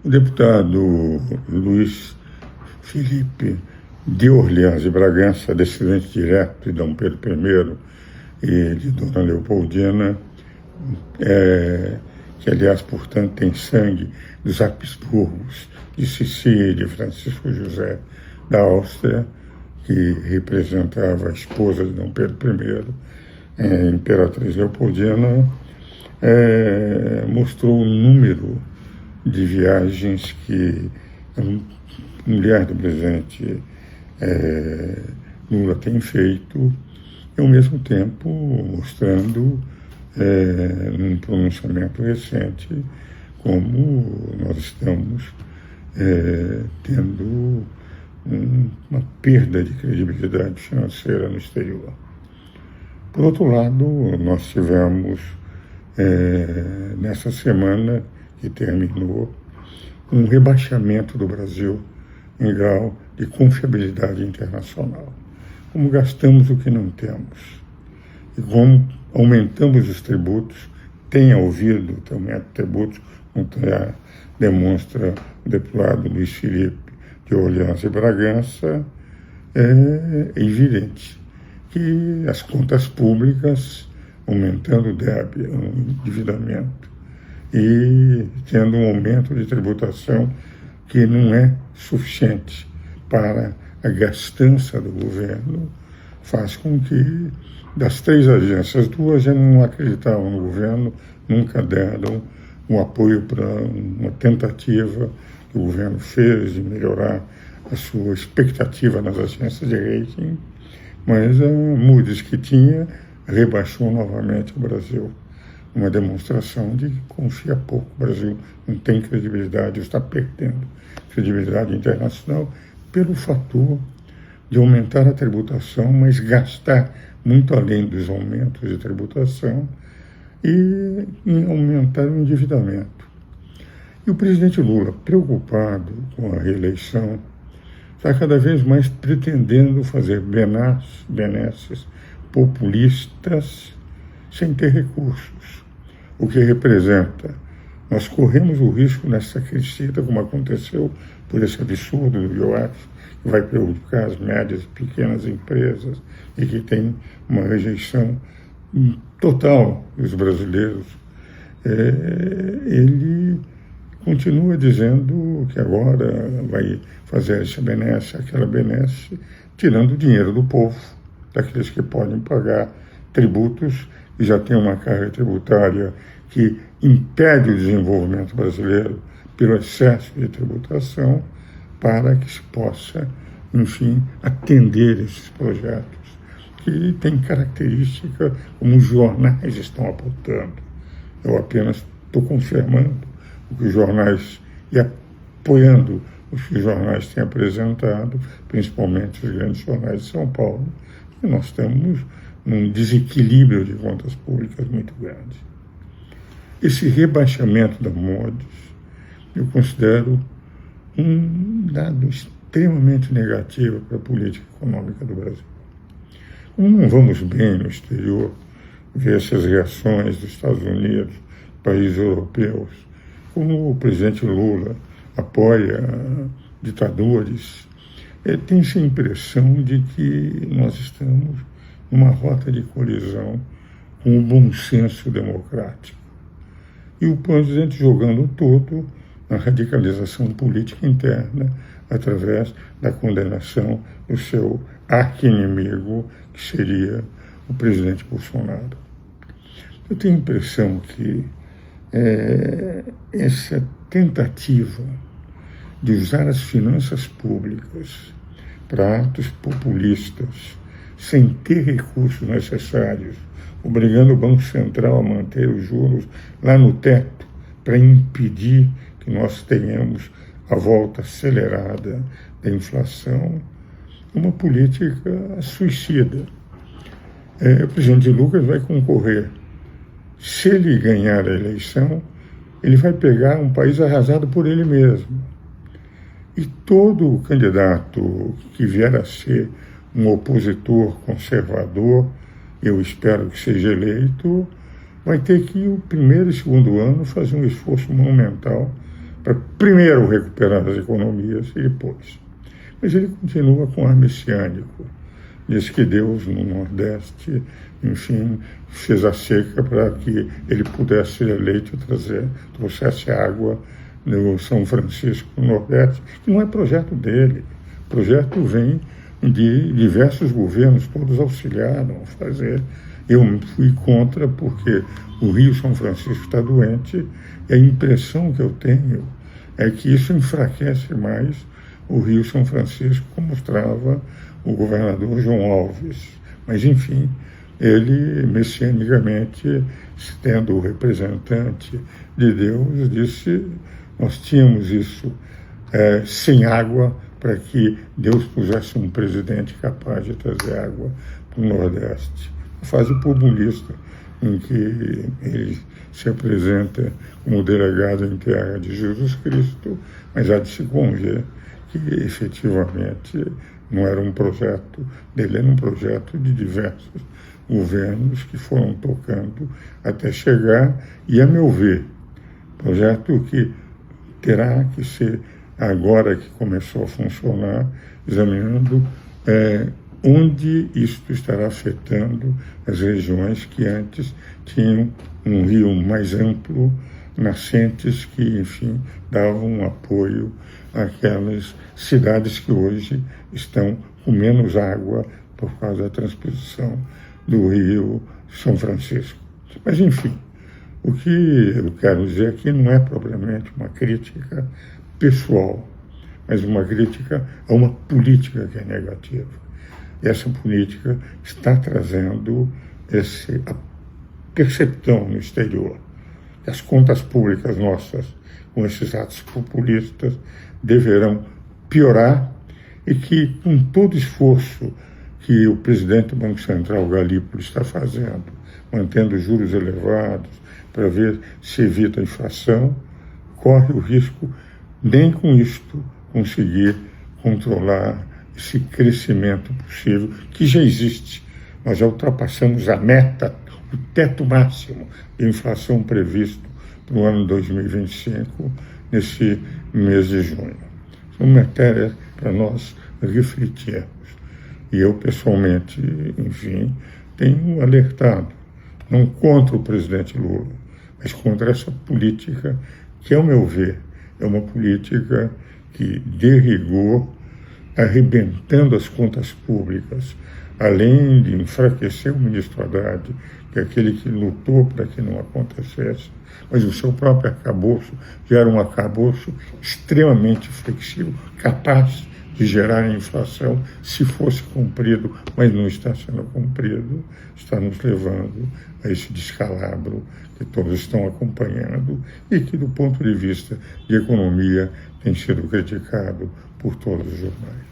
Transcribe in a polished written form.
O deputado Luiz Felipe de Orleans e Bragança, descendente direto de Dom Pedro I e de Dona Leopoldina, que, aliás, portanto, tem sangue dos Habsburgos, de Sicília e de Francisco José da Áustria, que representava a esposa de Dom Pedro I, a Imperatriz Leopoldina, mostrou o número de viagens que a mulher do presidente Lula tem feito, e ao mesmo tempo mostrando, num pronunciamento recente, como nós estamos tendo uma perda de credibilidade financeira no exterior. Por outro lado, nós tivemos, nessa semana que terminou, um rebaixamento do Brasil em grau de confiabilidade internacional. Como gastamos o que não temos e como aumentamos os tributos, tenha ouvido também tributos, como demonstra o deputado Luiz Felipe de Orleans e Bragança, é evidente que as contas públicas, aumentando o endividamento e tendo um aumento de tributação que não é suficiente para a gastança do governo, faz com que, das três agências, duas já não acreditavam no governo, nunca deram um apoio para uma tentativa que o governo fez de melhorar a sua expectativa nas agências de rating, mas a Moody's, que tinha, rebaixou novamente o Brasil. Uma demonstração de que confia pouco. O Brasil não tem credibilidade, está perdendo credibilidade internacional pelo fator de aumentar a tributação, mas gastar muito além dos aumentos de tributação e aumentar o endividamento. E o presidente Lula, preocupado com a reeleição, está cada vez mais pretendendo fazer benesses populistas sem ter recursos, o que representa, nós corremos o risco nessa crise, como aconteceu por esse absurdo do IOF, que vai prejudicar as médias e pequenas empresas e que tem uma rejeição total dos brasileiros. Ele continua dizendo que agora vai fazer essa benesse, aquela benesse, tirando o dinheiro do povo, daqueles que podem pagar tributos e já tem uma carga tributária que impede o desenvolvimento brasileiro pelo excesso de tributação, para que se possa, enfim, atender esses projetos, que têm característica como os jornais estão apontando. Eu apenas estou confirmando o que os jornais e apoiando os que os jornais têm apresentado, principalmente os grandes jornais de São Paulo, e nós temos um desequilíbrio de contas públicas muito grande. Esse rebaixamento da Moody's eu considero um dado extremamente negativo para a política econômica do Brasil. Como não vamos bem no exterior, ver essas reações dos Estados Unidos, países europeus, como o presidente Lula apoia ditadores, tem-se a impressão de que nós estamos numa rota de colisão com o bom senso democrático. E o presidente jogando todo na radicalização política interna através da condenação do seu arqui-inimigo, que seria o presidente Bolsonaro. Eu tenho a impressão que essa tentativa de usar as finanças públicas para atos populistas, sem ter recursos necessários, obrigando o Banco Central a manter os juros lá no teto, para impedir que nós tenhamos a volta acelerada da inflação, é uma política suicida. O presidente Lucas vai concorrer. Se ele ganhar a eleição, ele vai pegar um país arrasado por ele mesmo. E todo candidato que vier a ser um opositor conservador, eu espero que seja eleito, vai ter que, o primeiro e segundo ano, fazer um esforço monumental para primeiro recuperar as economias e depois. Mas ele continua com ar messiânico. Diz que Deus, no Nordeste, enfim, fez a seca para que ele pudesse ser eleito e trouxesse água no São Francisco, no Nordeste, que não é projeto dele. O projeto vem de diversos governos, todos auxiliaram a fazer. Eu fui contra porque o Rio São Francisco está doente e a impressão que eu tenho é que isso enfraquece mais o Rio São Francisco, como mostrava o governador João Alves. Mas, enfim, ele, messianicamente, tendo o representante de Deus, disse: nós tínhamos isso sem água para que Deus pusesse um presidente capaz de trazer água para o Nordeste. A fase populista em que ele se apresenta como delegado em terra de Jesus Cristo, mas há de se conver que efetivamente não era um projeto dele, era um projeto de diversos governos que foram tocando até chegar, e a meu ver, projeto que terá que ser, agora que começou a funcionar, examinando onde isto estará afetando as regiões que antes tinham um rio mais amplo, nascentes que, enfim, davam apoio àquelas cidades que hoje estão com menos água por causa da transposição do Rio São Francisco. Mas, enfim, o que eu quero dizer aqui não é propriamente uma crítica pessoal, mas uma crítica a uma política que é negativa. E essa política está trazendo a percepção no exterior que as contas públicas nossas, com esses atos populistas, deverão piorar e que, com todo esforço que o presidente do Banco Central, Galípolo, está fazendo, mantendo juros elevados para ver se evita a inflação, corre o risco, nem com isto, conseguir controlar esse crescimento possível, que já existe. Nós já ultrapassamos a meta, o teto máximo de inflação previsto para o ano 2025, nesse mês de junho. São matérias para nós refletirmos. E eu, pessoalmente, enfim, tenho alertado, não contra o presidente Lula, mas contra essa política que, ao meu ver, é uma política que, de rigor, arrebentando as contas públicas, além de enfraquecer o ministro Haddad, que é aquele que lutou para que não acontecesse, mas o seu próprio arcabouço já era um arcabouço extremamente flexível, capaz de gerar a inflação se fosse cumprido, mas não está sendo cumprido, está nos levando a esse descalabro que todos estão acompanhando e que, do ponto de vista de economia, tem sido criticado por todos os jornais.